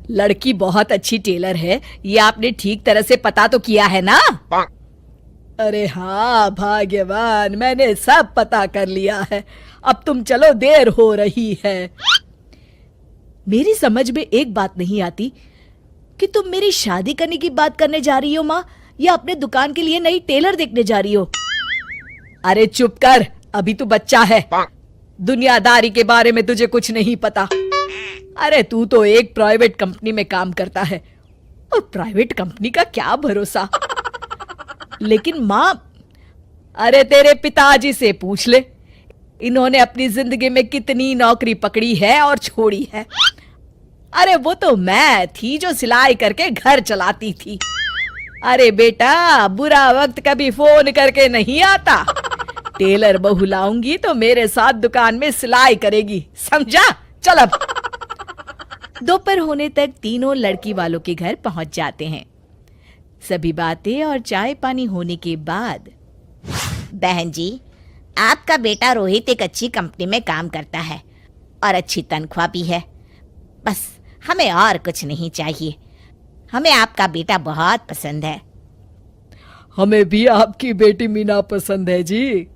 लड़की बहुत अच्छी टेलर है, ये आपने ठीक तरह से पता तो किया है ना? अरे हाँ भाग्यवान, मैंने सब पता कर लिया है। अब तुम चलो, देर हो रही है। मेरी समझ में एक बात नहीं आती कि तुम मेरी शादी करने की बात करने जा रही हो माँ, या अपने दुकान के लिए नई टेलर देखने जा रही हो? अरे चुप कर, अभी तू बच्चा है, दुनियादारी के बारे में तुझे कुछ नहीं पता। अरे तू तो एक प्राइवेट कंपनी में काम करता है, और प्राइवेट कंपनी का क्या भरोसा। लेकिन माँ, अरे तेरे पिताजी से पूछ ले, इन्होंने अपनी जिंदगी में कितनी नौकरी पकड़ी है और छोड़ी है। अरे वो तो मैं थी जो सिलाई करके घर चलाती थी। अरे बेटा, बुरा वक्त कभी फोन करके नहीं आता। टेलर बहू लाऊंगी तो मेरे साथ दुकान में सिलाई करेगी, समझा? चल अब। दोपहर होने तक तीनों लड़की वालों के घर पहुंच जाते हैं। सभी बातें और चाय पानी होने के बाद, बहन जी, आपका बेटा रोहित एक अच्छी कंपनी में काम करता है और अच्छी तनख्वाह भी है। बस हमें और कुछ नहीं चाहिए। हमें आपका बेटा बहुत पसंद है। हमें भी आपकी बेटी मीना पसंद है जी।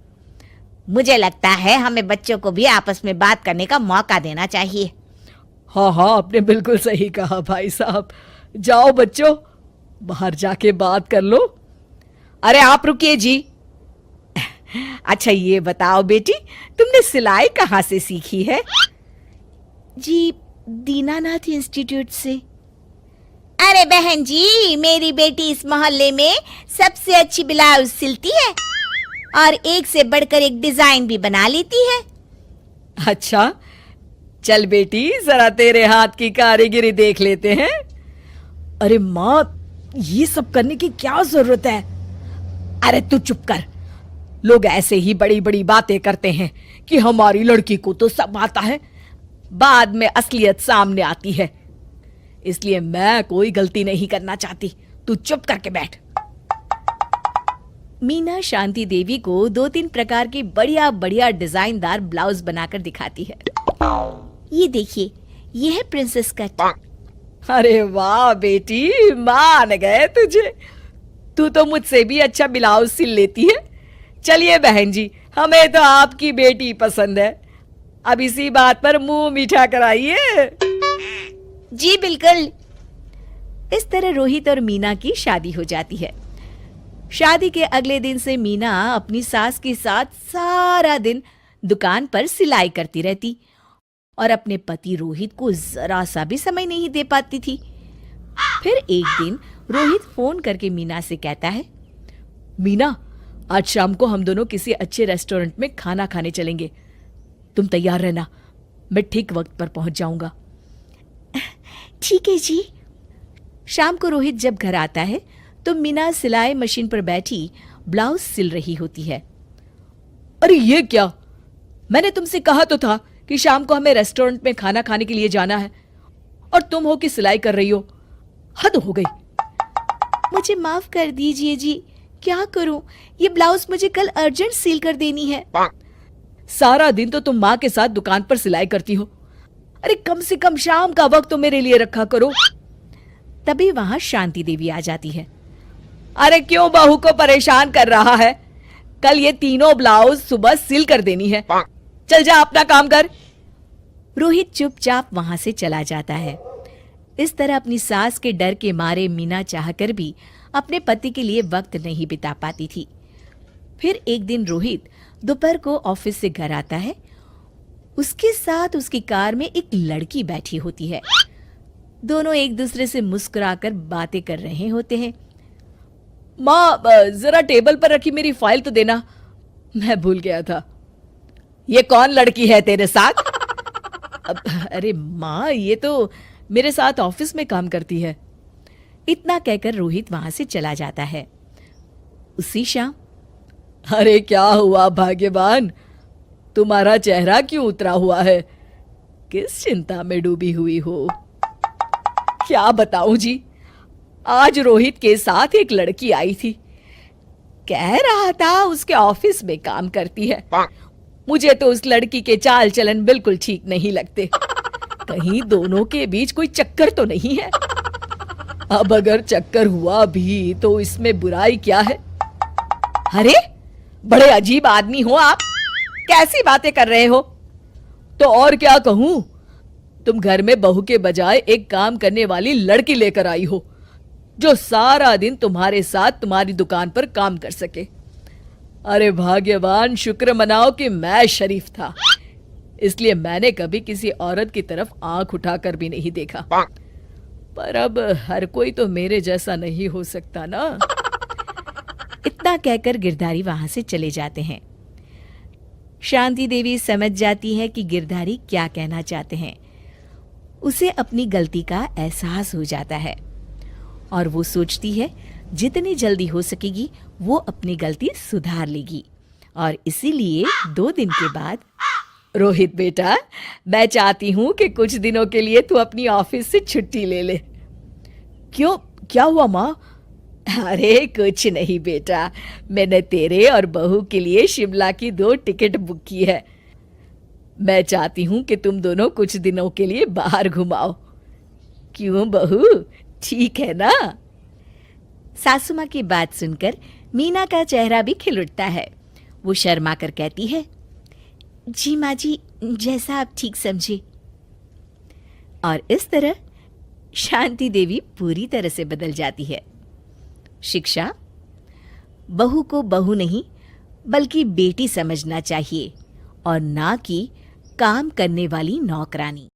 मुझे लगता है हमें बच्चों को भी आपस में बात करने का मौका देना चाहिए। हाँ हाँ, आपने बिल्कुल सही कहा भाई साहब। जाओ बच्चों, बाहर जाके बात कर लो। अरे आप रुकिए जी। अच्छा ये बताओ बेटी, तुमने सिलाई कहाँ से सीखी है? जी, दीनानाथ इंस्टीट्यूट से। अरे बहन जी, मेरी बेटी इस मोहल्ले में सबसे अच्छी ब्लाउज सिलती है और एक से बढ़कर एक डिजाइन भी बना लेती है। अच्छा, चल बेटी, जरा तेरे हाथ की कारीगरी देख लेते हैं। अरे माँ, ये सब करने की क्या जरूरत है? अरे तू चुप कर। लोग ऐसे ही बड़ी बड़ी बातें करते हैं कि हमारी लड़की को तो सब आता है, बाद में असलियत सामने आती है। इसलिए मैं कोई गलती नहीं करना चाहती, तू चुप करके बैठ। मीना शांति देवी को 2-3 प्रकार की बढ़िया बढ़िया डिजाइनदार ब्लाउज बनाकर दिखाती है। ये देखिए, ये है प्रिंसेस कट। अरे वाह बेटी, मान गए तुझे। तू तो मुझसे भी अच्छा ब्लाउज सिल लेती है। चलिए बहन जी, हमें तो आपकी बेटी पसंद है। अब इसी बात पर मुंह मीठा कराइए। जी बिल्कुल। इस तरह रोहित और मीना की शादी हो जाती है। शादी के अगले दिन से मीना अपनी सास के साथ सारा दिन दुकान पर सिलाई करती रहती और अपने पति रोहित को जरा सा भी समय नहीं दे पाती थी। फिर एक दिन रोहित फोन करके मीना से कहता है, मीना, आज शाम को हम दोनों किसी अच्छे रेस्टोरेंट में खाना खाने चलेंगे। तुम तैयार रहना, मैं ठीक वक्त पर पहुंच जाऊंगा। ठीक है जी। शाम को रोहित जब घर आता है तो मीना सिलाई मशीन पर बैठी ब्लाउज सिल रही होती है। अरे ये क्या, मैंने तुमसे कहा तो था कि शाम को हमें रेस्टोरेंट में खाना खाने के लिए जाना है, और तुम हो कि सिलाई कर रही हो। हद हो गई। मुझे माफ कर दीजिए जी, क्या करूं, ये ब्लाउज मुझे कल अर्जेंट सील कर देनी है। सारा दिन तो तुम माँ के साथ दुकान पर सिलाई करती हो, अरे कम से कम शाम का वक्त तो मेरे लिए रखा करो। तभी वहां शांति देवी आ जाती है। अरे क्यों बहू को परेशान कर रहा है? कल ये तीनों ब्लाउज सुबह सिल कर देनी है। चल जा, अपना काम कर। रोहित चुपचाप वहां से चला जाता है। इस तरह अपनी सास के डर के मारे मीना चाहकर भी अपने पति के लिए वक्त नहीं बिता पाती थी। फिर एक दिन रोहित दोपहर को ऑफिस से घर आता है। उसके साथ उसकी कार में एक लड़की बैठी होती है। दोनों एक दूसरे से मुस्कुराकर बातें कर रहे होते हैं। माँ, जरा टेबल पर रखी मेरी फाइल तो देना, मैं भूल गया था। ये कौन लड़की है तेरे साथ? अरे माँ, ये तो मेरे साथ ऑफिस में काम करती है। इतना कहकर रोहित वहां से चला जाता है। उसी शाम, अरे क्या हुआ भाग्यवान, तुम्हारा चेहरा क्यों उतरा हुआ है? किस चिंता में डूबी हुई हो? क्या बताऊं जी, आज रोहित के साथ एक लड़की आई थी। कह रहा था उसके ऑफिस में काम करती है। मुझे तो उस लड़की के चाल चलन बिल्कुल ठीक नहीं लगते। कहीं दोनों के बीच कोई चक्कर तो नहीं है। अब अगर चक्कर हुआ भी तो इसमें बुराई क्या है? अरे बड़े अजीब आदमी हो आप, कैसी बातें कर रहे हो? तो और क्या कहूं, तुम घर में बहू के बजाय एक काम करने वाली लड़की लेकर आई हो जो सारा दिन तुम्हारे साथ तुम्हारी दुकान पर काम कर सके। अरे भाग्यवान, शुक्र मनाओ कि मैं शरीफ था, इसलिए मैंने कभी किसी औरत की तरफ आंख उठाकर भी नहीं देखा। पर अब हर कोई तो मेरे जैसा नहीं हो सकता ना। इतना कहकर गिरधारी वहां से चले जाते हैं। शांति देवी समझ जाती है कि गिरधारी क्या कहना चाहते हैं। उसे अपनी गलती का एहसास हो जाता है और वो सोचती है जितनी जल्दी हो सकेगी वो अपनी गलती सुधार लेगी। और इसीलिए 2 दिन के बाद, रोहित बेटा, मैं चाहती हूं कि कुछ दिनों के लिए तू अपनी ऑफिस से छुट्टी ले ले। क्यों, क्या हुआ माँ? अरे कुछ नहीं बेटा, मैंने तेरे और बहू के लिए शिमला की 2 टिकट बुक की है। मैं चाहती हूं कि तुम दोनों कुछ दिनों के लिए बाहर घुमाओ। क्यों बहू, ठीक है ना? सासू माँ की बात सुनकर मीना का चेहरा भी खिल उठता है। वो शर्मा कर कहती है, जी माँ जी, जैसा आप ठीक समझे। और इस तरह शांति देवी पूरी तरह से बदल जाती है। शिक्षा, बहू को बहू नहीं बल्कि बेटी समझना चाहिए और ना कि काम करने वाली नौकरानी।